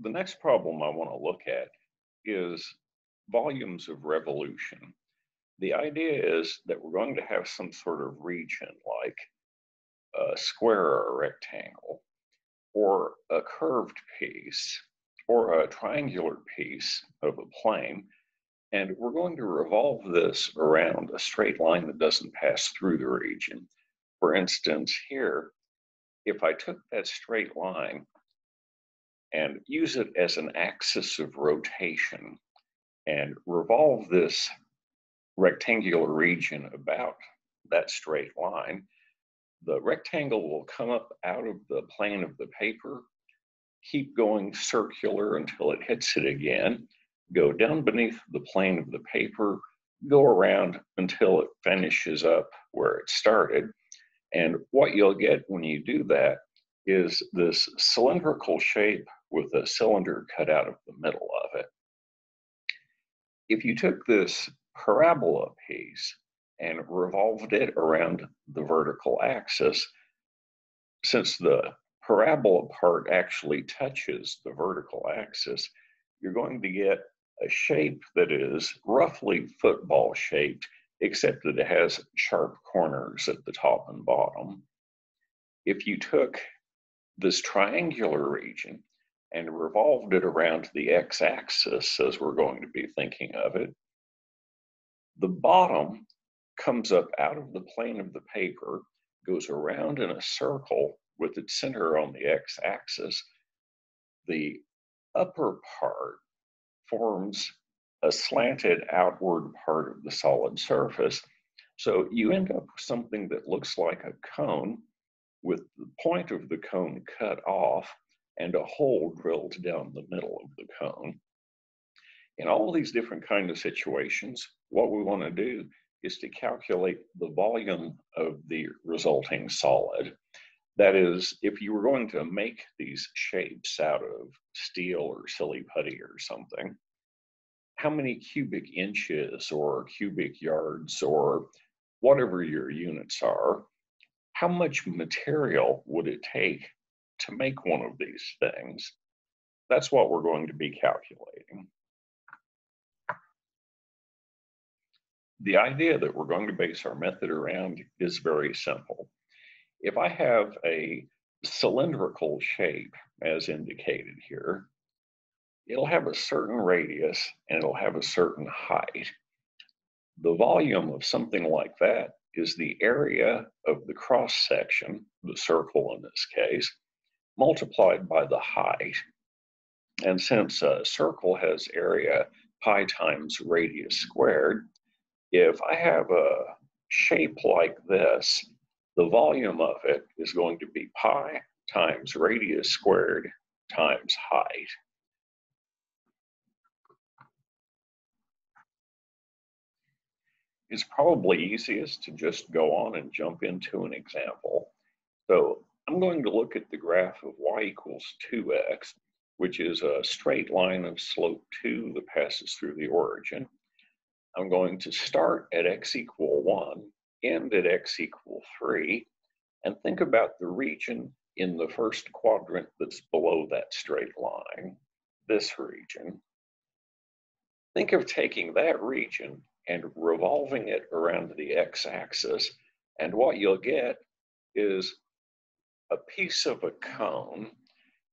The next problem I want to look at is volumes of revolution. The idea is that we're going to have some sort of region like a square or a rectangle, or a curved piece, or a triangular piece of a plane, and we're going to revolve this around a straight line that doesn't pass through the region. For instance, here, if I took that straight line and use it as an axis of rotation and revolve this rectangular region about that straight line, the rectangle will come up out of the plane of the paper, keep going circular until it hits it again, go down beneath the plane of the paper, go around until it finishes up where it started. And what you'll get when you do that is this cylindrical shape with a cylinder cut out of the middle of it. If you took this parabola piece and revolved it around the vertical axis, since the parabola part actually touches the vertical axis, you're going to get a shape that is roughly football shaped, except that it has sharp corners at the top and bottom. If you took this triangular region and revolved it around the x-axis, as we're going to be thinking of it, the bottom comes up out of the plane of the paper, goes around in a circle with its center on the x-axis. The upper part forms a slanted outward part of the solid surface. So you end up with something that looks like a cone with the point of the cone cut off and a hole drilled down the middle of the cone. In all these different kind of situations, what we want to do is to calculate the volume of the resulting solid. That is, if you were going to make these shapes out of steel or silly putty or something, how many cubic inches or cubic yards or whatever your units are, how much material would it take to make one of these things? That's what we're going to be calculating. The idea that we're going to base our method around is very simple. If I have a cylindrical shape, as indicated here, it'll have a certain radius and it'll have a certain height. The volume of something like that is the area of the cross section, the circle in this case, multiplied by the height. And since a circle has area pi times radius squared, if I have a shape like this, the volume of it is going to be pi times radius squared times height. It's probably easiest to just go on and jump into an example. So I'm going to look at the graph of y equals 2x, which is a straight line of slope 2 that passes through the origin. I'm going to start at x equal 1, end at x equal 3, and think about the region in the first quadrant that's below that straight line, this region. Think of taking that region and revolving it around the x-axis, and what you'll get is a piece of a cone.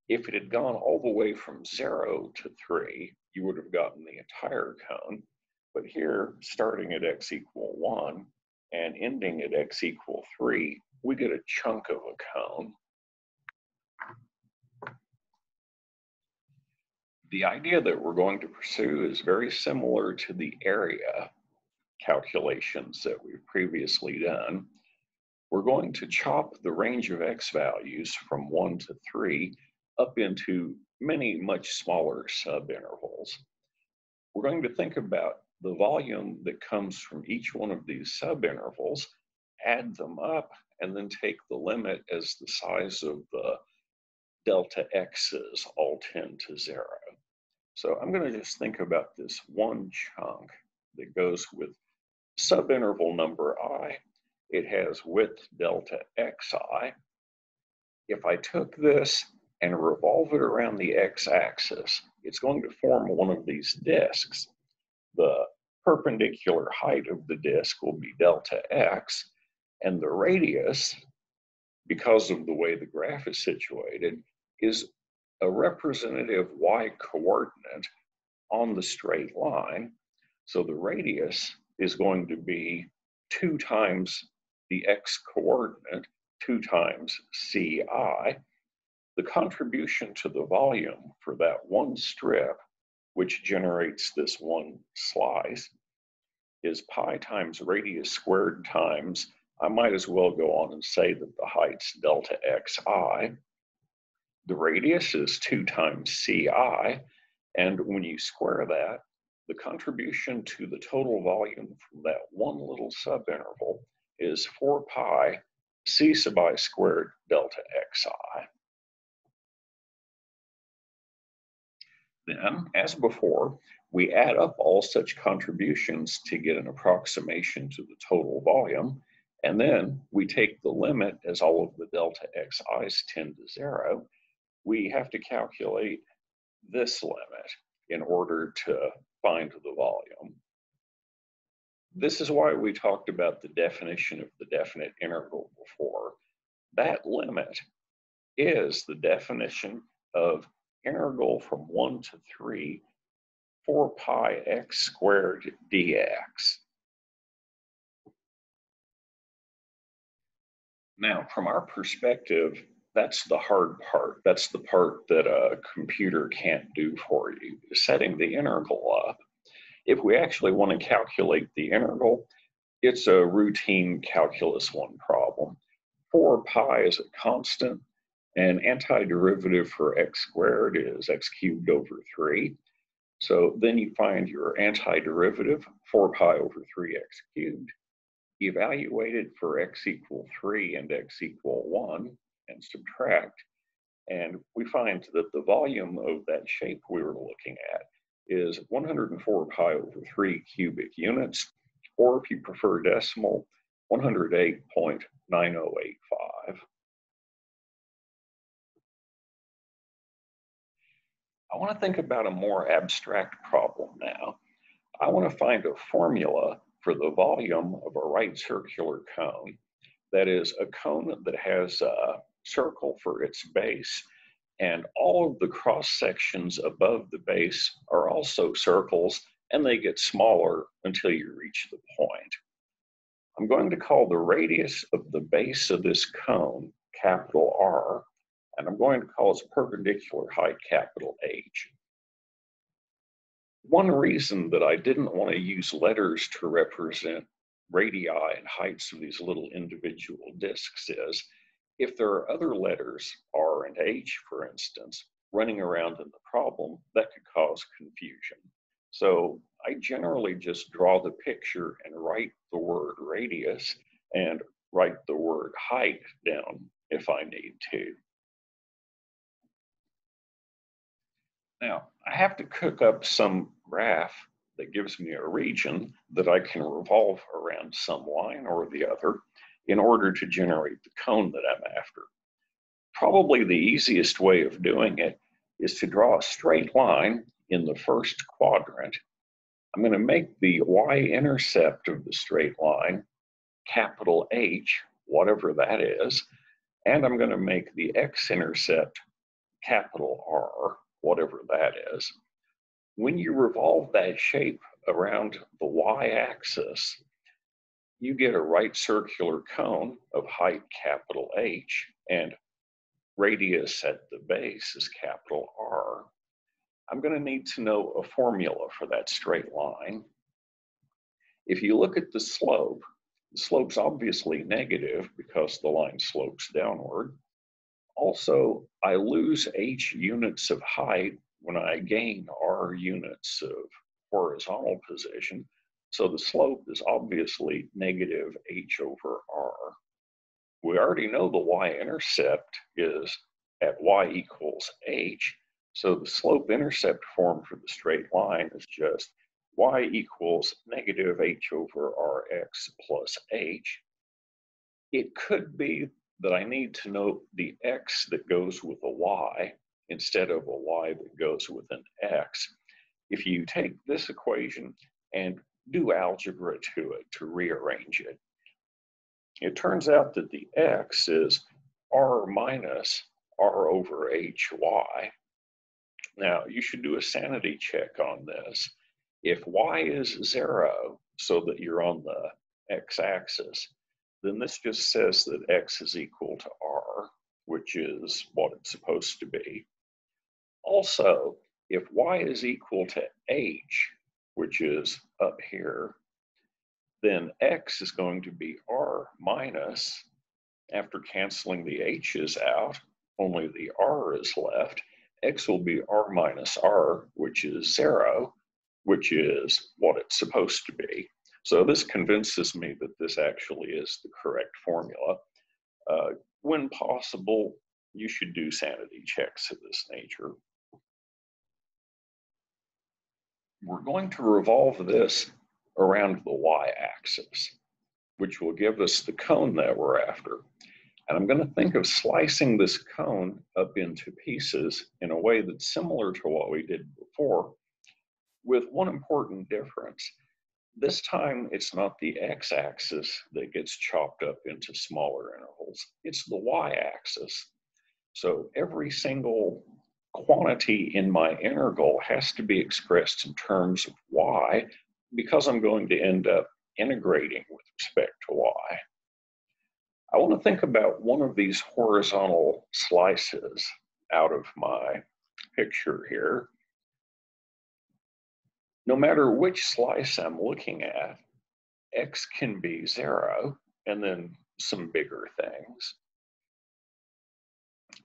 If it had gone all the way from 0 to 3, you would have gotten the entire cone. But here, starting at x equal 1 and ending at x equal 3, we get a chunk of a cone. The idea that we're going to pursue is very similar to the area calculations that we've previously done. We're going to chop the range of x values from 1 to 3 up into many much smaller subintervals. We're going to think about the volume that comes from each one of these subintervals, add them up, and then take the limit as the size of the delta x's all tend to 0. So I'm going to just think about this one chunk that goes with subinterval number I. It has width delta xi. If I took this and revolve it around the x-axis, it's going to form one of these disks. The perpendicular height of the disk will be delta x, and the radius, because of the way the graph is situated, is a representative y coordinate on the straight line. So the radius is going to be 2 times the x coordinate, 2 times ci. The contribution to the volume for that one strip, which generates this one slice, is pi times radius squared times, I might as well go on and say that the height's delta xi. The radius is 2 times ci, and when you square that, the contribution to the total volume from that one little subinterval is 4 pi c sub I squared delta xi. Then, as before, we add up all such contributions to get an approximation to the total volume, and then we take the limit as all of the delta xi's tend to 0. We have to calculate this limit in order to find the volume. This is why we talked about the definition of the definite integral before. That limit is the definition of integral from 1 to 3, 4 pi x squared dx. Now, from our perspective, that's the hard part. That's the part that a computer can't do for you, setting the integral up. If we actually want to calculate the integral, it's a routine calculus 1 problem. 4 pi is a constant, and antiderivative for x squared is x cubed over 3. So then you find your antiderivative, 4 pi over 3x cubed, evaluate it for x equal 3 and x equal 1, and subtract. And we find that the volume of that shape we were looking at is 104 pi over 3 cubic units, or if you prefer decimal, 108.9085. I want to think about a more abstract problem now. I want to find a formula for the volume of a right circular cone. That is, a cone that has a circle for its base, and all of the cross sections above the base are also circles, and they get smaller until you reach the point. I'm going to call the radius of the base of this cone capital R, and I'm going to call its perpendicular height capital H. One reason that I didn't want to use letters to represent radii and heights of these little individual disks is, if there are other letters, R and H, for instance, running around in the problem, that could cause confusion. So I generally just draw the picture and write the word radius and write the word height down if I need to. Now, I have to cook up some graph that gives me a region that I can revolve around some line or the other in order to generate the cone that I'm after. Probably the easiest way of doing it is to draw a straight line in the first quadrant. I'm going to make the y-intercept of the straight line capital H, whatever that is, and I'm going to make the x-intercept capital R, whatever that is. When you revolve that shape around the y-axis, you get a right circular cone of height capital H, and radius at the base is capital R. I'm going to need to know a formula for that straight line. If you look at the slope's obviously negative because the line slopes downward. Also, I lose H units of height when I gain R units of horizontal position. So the slope is obviously negative H over R. We already know the y-intercept is at y equals H. So the slope-intercept form for the straight line is just y equals negative H over Rx plus H. It could be that I need to know the x that goes with a y instead of a y that goes with an x. If you take this equation and do algebra to it to rearrange it, it turns out that the x is r minus r over hy. Now, you should do a sanity check on this. If y is 0, so that you're on the x-axis, then this just says that x is equal to r, which is what it's supposed to be. Also, if y is equal to h, which is up here, then x is going to be r minus, after canceling the h's out, only the r is left. X will be r minus r, which is 0, which is what it's supposed to be. So this convinces me that this actually is the correct formula. When possible, you should do sanity checks of this nature. We're going to revolve this around the y-axis, which will give us the cone that we're after. And I'm going to think of slicing this cone up into pieces in a way that's similar to what we did before, with one important difference. This time, it's not the x-axis that gets chopped up into smaller intervals, it's the y-axis. So every single quantity in my integral has to be expressed in terms of y, because I'm going to end up integrating with respect to y. I want to think about one of these horizontal slices out of my picture here. No matter which slice I'm looking at, x can be 0 and then some bigger things.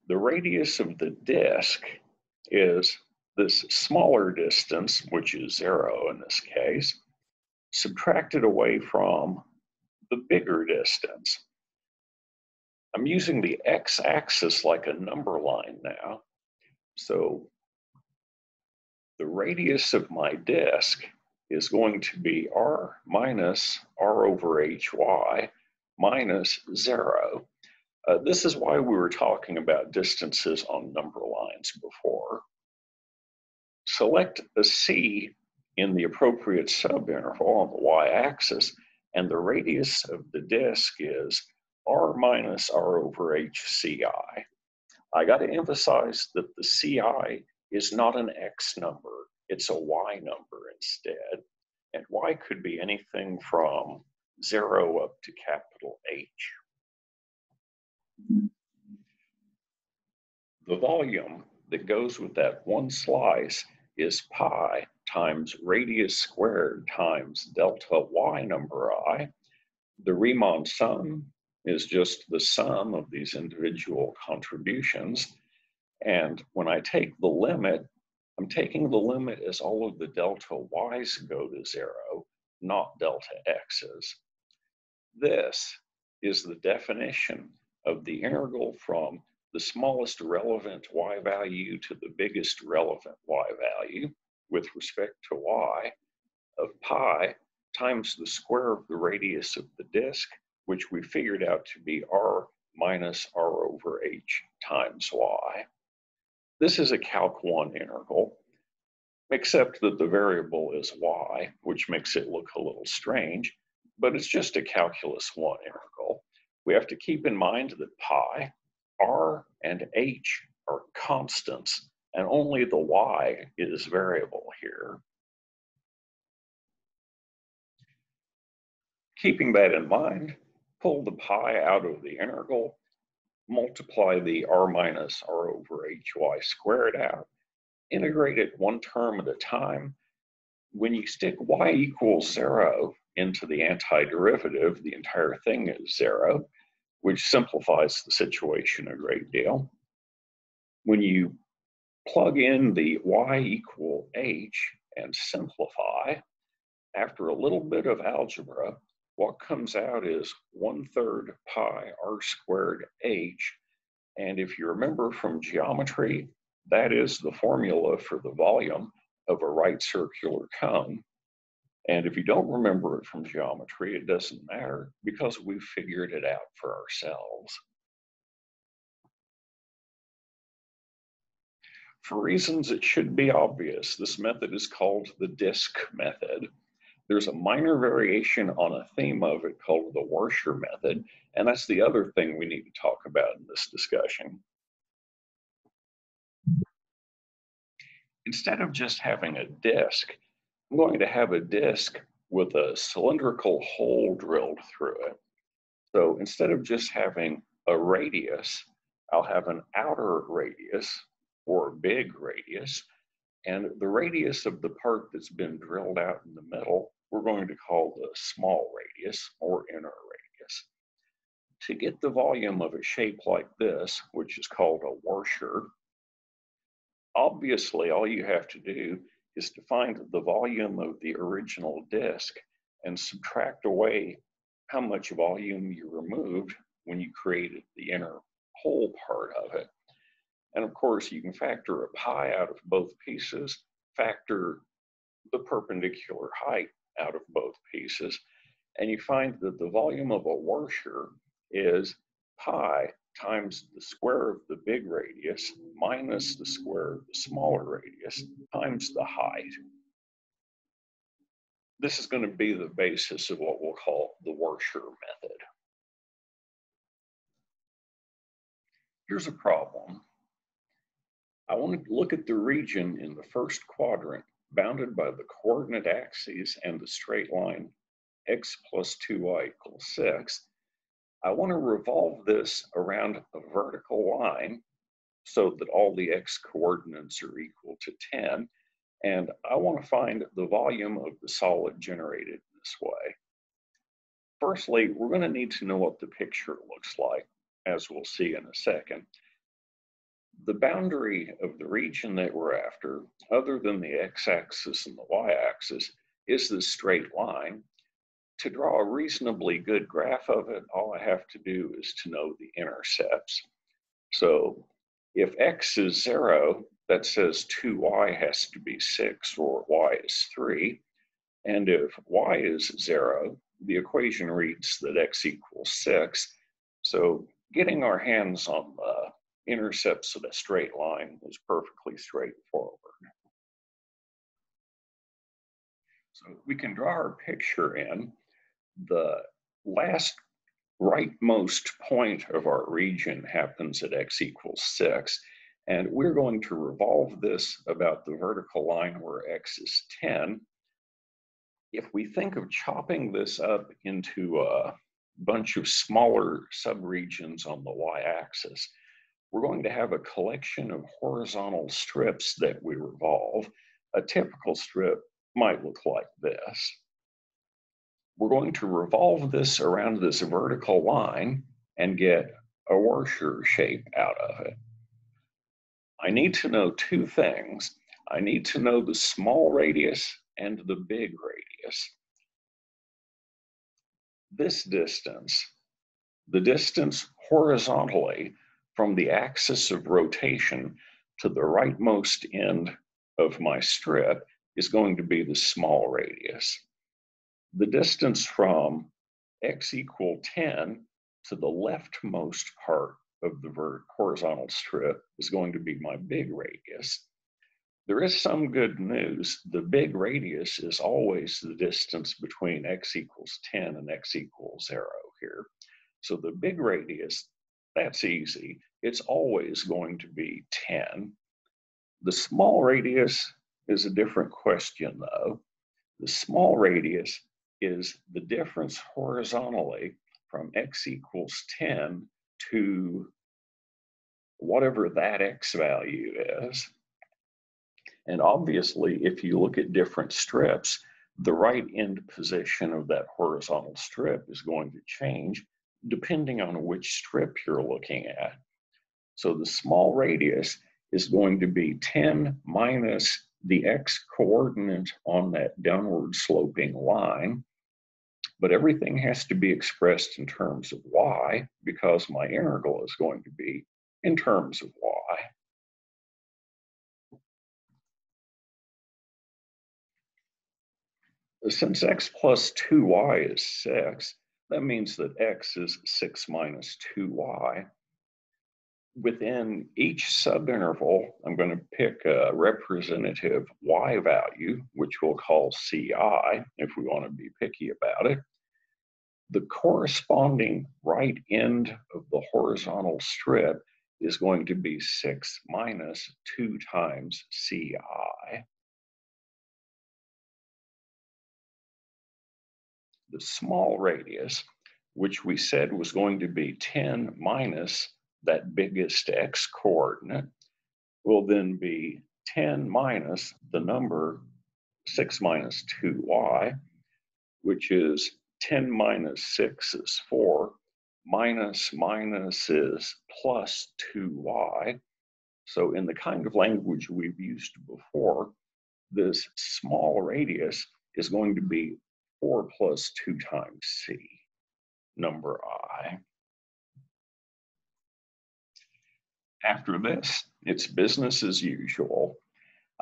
The radius of the disk is this smaller distance, which is 0 in this case, subtracted away from the bigger distance. I'm using the x-axis like a number line now. So the radius of my disk is going to be r minus r over hy minus 0. This is why we were talking about distances on number lines before. Select a c in the appropriate subinterval on the y-axis, and the radius of the disk is r minus r over hci. I got to emphasize that the ci is not an x number, it's a y number instead. And y could be anything from 0 up to capital H. The volume that goes with that one slice is pi times radius squared times delta y number I. The Riemann sum is just the sum of these individual contributions. And when I take the limit, I'm taking the limit as all of the delta y's go to 0, not delta x's. This is the definition of the integral from the smallest relevant y value to the biggest relevant y value with respect to y of pi times the square of the radius of the disk, which we figured out to be r minus r over h times y. This is a Calc 1 integral, except that the variable is y, which makes it look a little strange, but it's just a Calculus 1 integral. We have to keep in mind that pi, r, and h are constants, and only the y is variable here. Keeping that in mind, pull the pi out of the integral, multiply the r minus r over hy squared out, integrate it one term at a time. When you stick y equals 0 into the antiderivative, the entire thing is 0, which simplifies the situation a great deal. When you plug in the y equal h and simplify, after a little bit of algebra, what comes out is 1/3 pi r squared h. And if you remember from geometry, that is the formula for the volume of a right circular cone. And if you don't remember it from geometry, it doesn't matter because we've figured it out for ourselves. For reasons that should be obvious, this method is called the disk method. There's a minor variation on a theme of it called the Warscher method, and that's the other thing we need to talk about in this discussion. Instead of just having a disk, I'm going to have a disk with a cylindrical hole drilled through it. So instead of just having a radius, I'll have an outer radius or big radius, and the radius of the part that's been drilled out in the middle, we're going to call the small radius or inner radius. To get the volume of a shape like this, which is called a Warscher, obviously all you have to do is to find the volume of the original disk and subtract away how much volume you removed when you created the inner hole part of it. And of course, you can factor a pi out of both pieces, factor the perpendicular height out of both pieces, and you find that the volume of a Warscher is pi times the square of the big radius minus the square of the smaller radius times the height. This is going to be the basis of what we'll call the Warscher method. Here's a problem. I want to look at the region in the first quadrant bounded by the coordinate axes and the straight line x plus 2y equals 6. I want to revolve this around a vertical line so that all the x coordinates are equal to 10. And I want to find the volume of the solid generated this way. Firstly, we're going to need to know what the picture looks like, as we'll see in a second. The boundary of the region that we're after, other than the x-axis and the y-axis, is this straight line. To draw a reasonably good graph of it, all I have to do is to know the intercepts. So if x is 0, that says 2y has to be 6 or y is 3. And if y is 0, the equation reads that x equals 6. So getting our hands on the intercepts of a straight line is perfectly straightforward. So we can draw our picture in. The last rightmost point of our region happens at x equals 6. And we're going to revolve this about the vertical line where x is 10. If we think of chopping this up into a bunch of smaller subregions on the y-axis, we're going to have a collection of horizontal strips that we revolve. A typical strip might look like this. We're going to revolve this around this vertical line and get a Warscher shape out of it. I need to know two things. I need to know the small radius and the big radius. This distance, the distance horizontally from the axis of rotation to the rightmost end of my strip, is going to be the small radius. The distance from x equal 10 to the leftmost part of the horizontal strip is going to be my big radius. There is some good news. The big radius is always the distance between x equals 10 and x equals 0 here. So the big radius, that's easy. It's always going to be 10. The small radius is a different question though. The small radius is the difference horizontally from x equals 10 to whatever that x value is. And obviously, if you look at different strips, the right end position of that horizontal strip is going to change depending on which strip you're looking at. So the small radius is going to be 10 minus the x coordinate on that downward sloping line. But everything has to be expressed in terms of y because my integral is going to be in terms of y. Since x plus 2y is 6, that means that x is 6 minus 2y. Within each subinterval, I'm going to pick a representative y value, which we'll call ci if we want to be picky about it. The corresponding right end of the horizontal strip is going to be 6 minus 2 times ci. The small radius, which we said was going to be 10 minus that biggest x coordinate, will then be 10 minus the number 6 minus 2y, which is 10 minus 6 is 4, minus minus is plus 2y. So in the kind of language we've used before, this small radius is going to be 4 plus 2 times c, number I. After this, it's business as usual.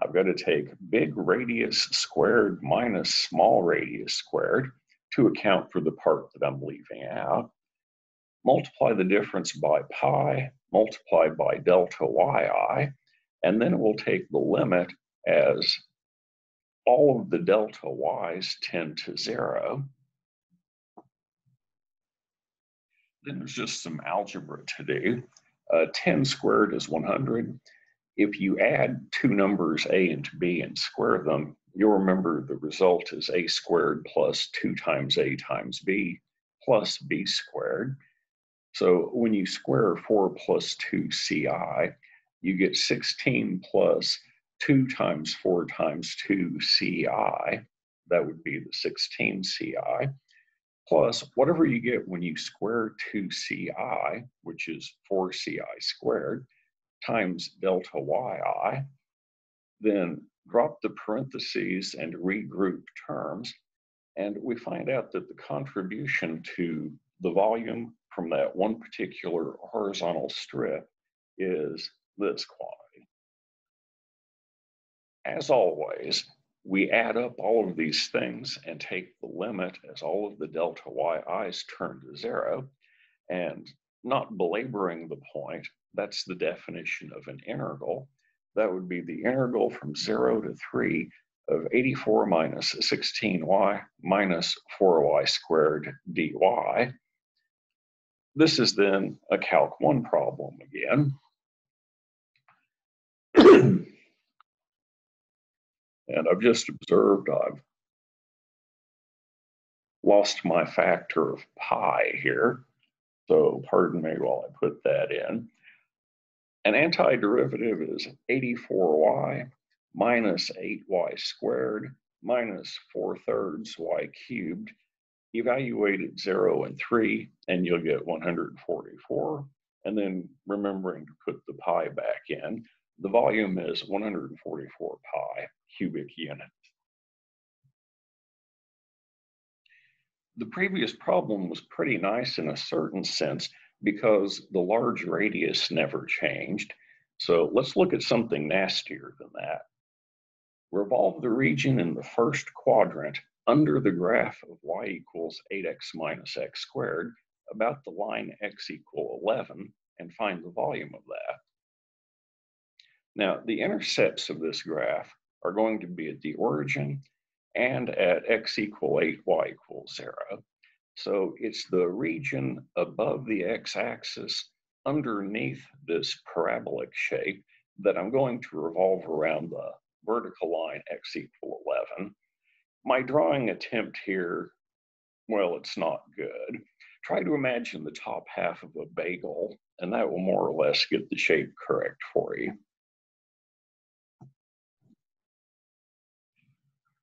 I've got to take big radius squared minus small radius squared to account for the part that I'm leaving out. Multiply the difference by pi, multiply by delta yi, and then we'll take the limit as all of the delta y's tend to 0. Then there's just some algebra to do. 10 squared is 100. If you add two numbers a and b and square them, you'll remember the result is a squared plus 2 times a times b plus b squared. So when you square 4 plus 2 ci, you get 16 plus 2 times 4 times 2 ci. That would be the 16 ci. Plus whatever you get when you square 2 ci, which is 4 ci squared, times delta yi, then drop the parentheses and regroup terms, and we find out that the contribution to the volume from that one particular horizontal strip is this quantity. As always, we add up all of these things and take the limit as all of the delta yi's turn to 0, and not belaboring the point, that's the definition of an integral. That would be the integral from 0 to 3 of 84 minus 16y minus 4y squared dy. This is then a Calc 1 problem again. And I've just observed I've lost my factor of pi here. So pardon me while I put that in. An antiderivative is 84y minus 8y squared minus 4/3 y cubed. Evaluate at 0 and 3, and you'll get 144. And then remembering to put the pi back in, the volume is 144 pi cubic units. The previous problem was pretty nice in a certain sense because the large radius never changed. So let's look at something nastier than that. Revolve the region in the first quadrant under the graph of y equals 8x minus x squared about the line x equal 11 and find the volume of that. Now, the intercepts of this graph are going to be at the origin and at x equal 8, y equals 0. So it's the region above the x-axis underneath this parabolic shape that I'm going to revolve around the vertical line x equal 11. My drawing attempt here, well, it's not good. Try to imagine the top half of a bagel, and that will more or less get the shape correct for you.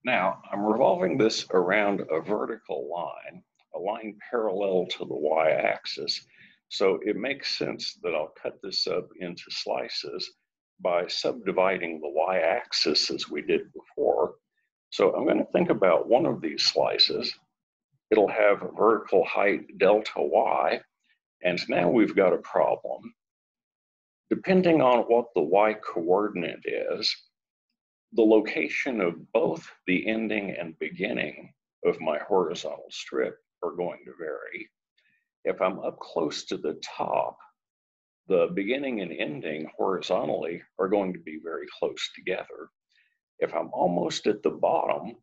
Now, I'm revolving this around a vertical line, a line parallel to the y-axis. So it makes sense that I'll cut this up into slices by subdividing the y-axis as we did before. So I'm going to think about one of these slices. It'll have a vertical height delta y, and now we've got a problem. Depending on what the y coordinate is, the location of both the ending and beginning of my horizontal strip are going to vary. If I'm up close to the top, the beginning and ending horizontally are going to be very close together. If I'm almost at the bottom,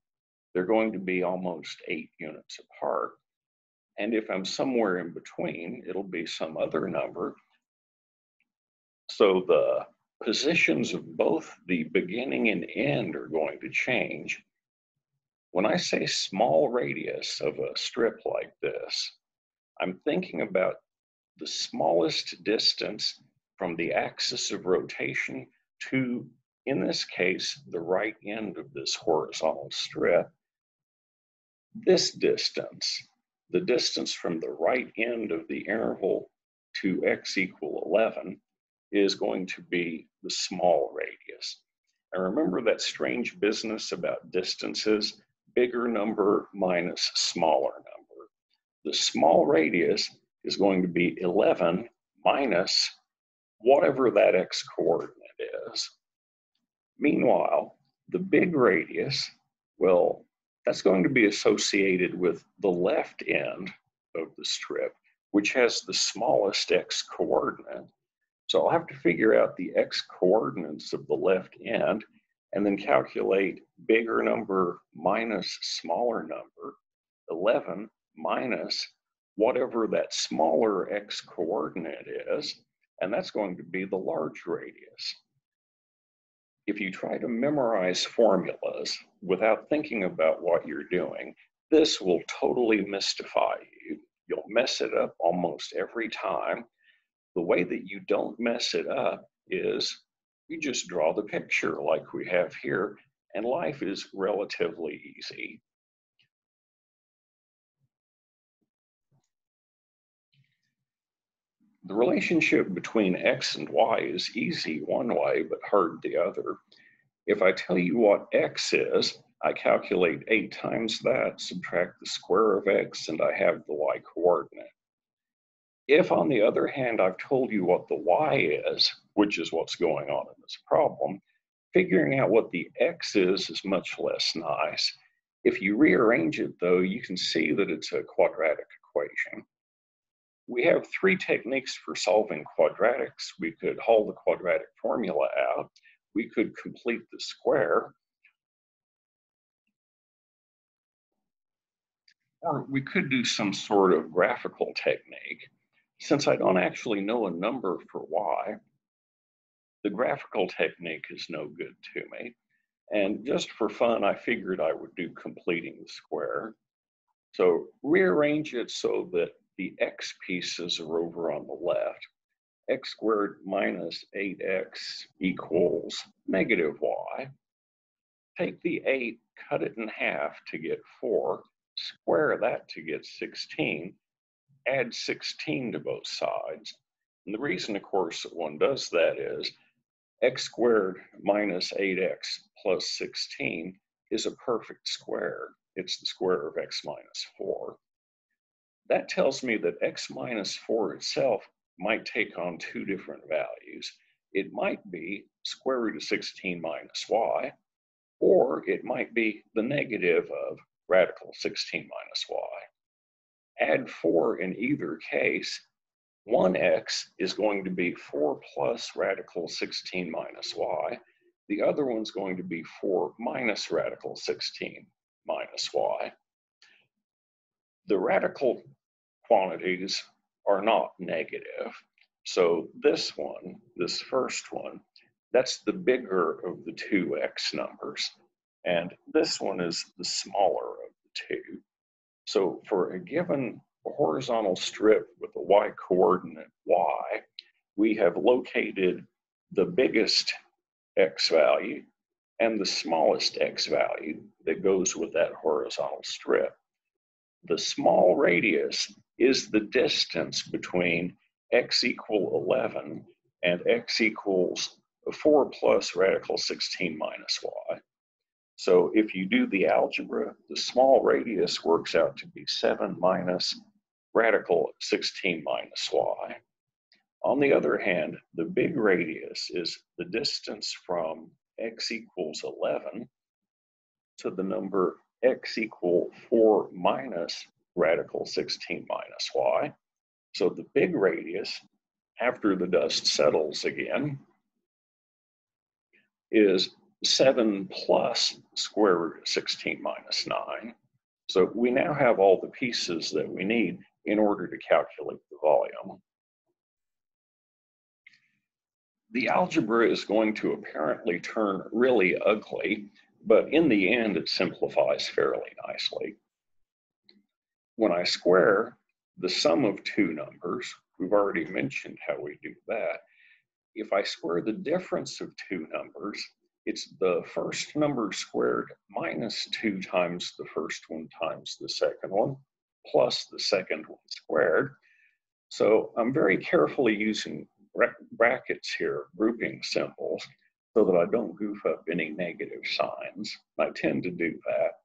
they're going to be almost 8 units apart. And if I'm somewhere in between, it'll be some other number. So the positions of both the beginning and end are going to change. When I say small radius of a strip like this, I'm thinking about the smallest distance from the axis of rotation to, in this case, the right end of this horizontal strip. This distance, the distance from the right end of the interval to x equal 11, is going to be the small radius. And remember that strange business about distances, bigger number minus smaller number. The small radius is going to be 11 minus whatever that x coordinate is. Meanwhile, the big radius, well, that's going to be associated with the left end of the strip, which has the smallest x coordinate. So I'll have to figure out the x coordinates of the left end and then calculate bigger number minus smaller number, 11 minus whatever that smaller x coordinate is, and that's going to be the large radius. If you try to memorize formulas without thinking about what you're doing, this will totally mystify you. You'll mess it up almost every time. The way that you don't mess it up is you just draw the picture like we have here, and life is relatively easy. The relationship between x and y is easy one way, but hard the other. If I tell you what x is, I calculate 8 times that, subtract the square of x, and I have the y coordinate. If, on the other hand, I've told you what the y is, which is what's going on in this problem, figuring out what the x is much less nice. If you rearrange it, though, you can see that it's a quadratic equation. We have 3 techniques for solving quadratics. We could haul the quadratic formula out. We could complete the square. Or we could do some sort of graphical technique. Since I don't actually know a number for y, the graphical technique is no good to me. And just for fun, I figured I would do completing the square. So rearrange it so that the x pieces are over on the left. X squared minus 8x equals negative y. Take the 8, cut it in half to get 4, square that to get 16, add 16 to both sides. And the reason, of course, that one does that is x squared minus 8x plus 16 is a perfect square. It's the square of x minus 4. That tells me that x minus 4 itself might take on 2 different values. It might be square root of 16 minus y, or it might be the negative of radical 16 minus y. Add 4 in either case, 1x is going to be 4 plus radical 16 minus y. The other one's going to be 4 minus radical 16 minus y. The radical quantities are not negative. So this one, this first one, that's the bigger of the 2 x numbers. And this one is the smaller of the 2. So for a given horizontal strip with a y coordinate y, we have located the biggest x value and the smallest x value that goes with that horizontal strip. The small radius is the distance between x equal 11 and x equals 4 plus radical 16 minus y. So if you do the algebra, the small radius works out to be 7 minus radical 16 minus y. On the other hand, the big radius is the distance from x equals 11 to the number x equal 4 minus radical 16 minus y. So the big radius after the dust settles again is 7 plus square root of 16 minus 9. So we now have all the pieces that we need in order to calculate the volume. The algebra is going to apparently turn really ugly, but in the end it simplifies fairly nicely. When I square the sum of two numbers, we've already mentioned how we do that. If I square the difference of two numbers, it's the first number squared minus 2 times the first one times the second one, plus the second one squared. So I'm very carefully using brackets here, grouping symbols, so that I don't goof up any negative signs. I tend to do that.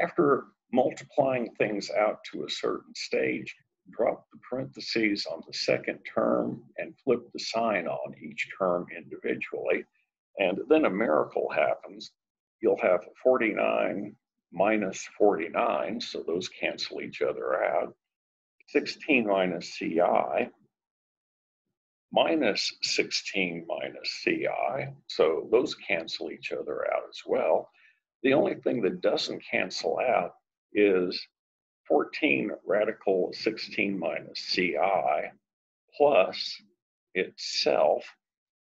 After multiplying things out to a certain stage, drop the parentheses on the second term and flip the sign on each term individually. And then a miracle happens. You'll have 49 minus 49, so those cancel each other out. 16 minus CI, minus 16 minus CI, so those cancel each other out as well. The only thing that doesn't cancel out is 14 radical 16 minus CI plus itself.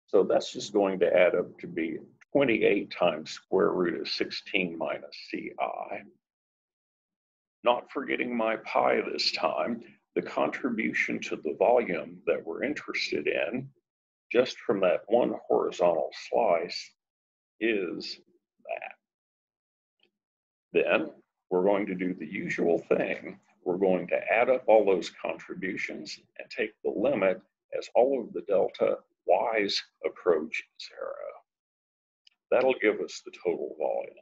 So that's just going to add up to be 28 times square root of 16 minus CI. Not forgetting my pi this time, the contribution to the volume that we're interested in, just from that one horizontal slice, is that. Then we're going to do the usual thing. We're going to add up all those contributions and take the limit as all of the delta y's approach 0. That'll give us the total volume.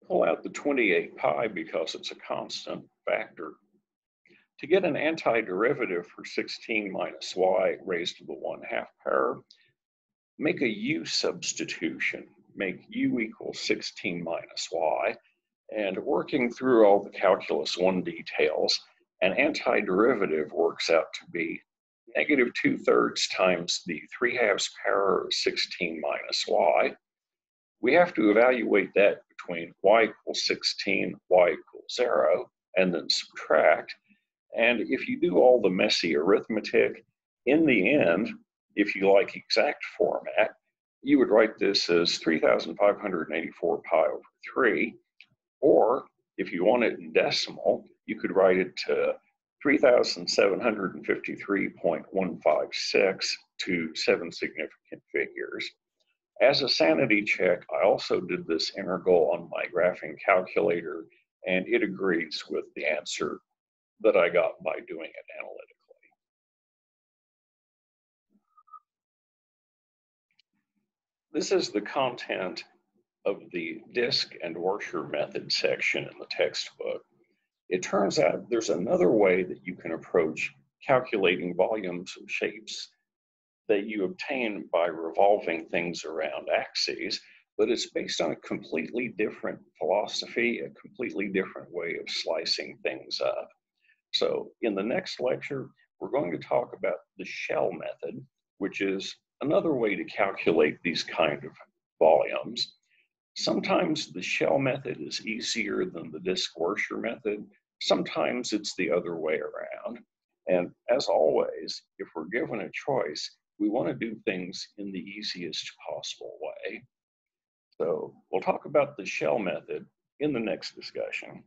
Pull out the 28 pi because it's a constant factor. To get an antiderivative for 16 minus y raised to the 1/2 power, make a u substitution. Make u equals 16 minus y. And working through all the calculus 1 details, an antiderivative works out to be negative 2/3 times the 3/2 power of 16 minus y. We have to evaluate that between y equals 16, y equals 0, and then subtract. And if you do all the messy arithmetic, in the end, if you like exact format, you would write this as 3,584 pi over 3. Or if you want it in decimal, you could write it to 3,753.156 to 7 significant figures. As a sanity check, I also did this integral on my graphing calculator, and it agrees with the answer that I got by doing it analytically. This is the content of the disk and washer method section in the textbook. It turns out there's another way that you can approach calculating volumes of shapes that you obtain by revolving things around axes, but it's based on a completely different philosophy, a completely different way of slicing things up. So in the next lecture, we're going to talk about the shell method, which is another way to calculate these kind of volumes. Sometimes the shell method is easier than the disk washer method. Sometimes it's the other way around. And as always, if we're given a choice, we want to do things in the easiest possible way. So we'll talk about the shell method in the next discussion.